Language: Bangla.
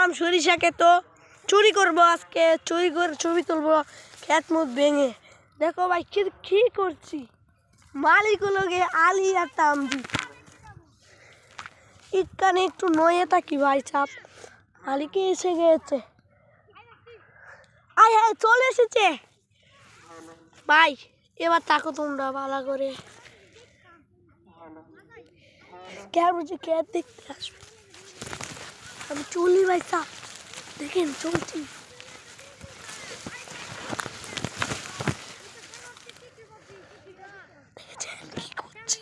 আসলাম সরিষা ক্ষেত চুরি করবো আজকে, চুরি করে ছবি তুলবো ক্ষেত মুখ ভেঙে। দেখো ভাই কি করছি, মালিকগুলোকে আলি আর তামদি ইটকানে একটু নয়ে থাকি ভাই চাপ। মালিকে এসে গেছে, আয় হ্যাঁ চলে এসেছে ভাই। এবার তাকো তোমরা ভালো করে, কে বুঝি কে দেখতে আসবে। আমি চলি ভাই চাপ, দেখেন চলছি। কি করছি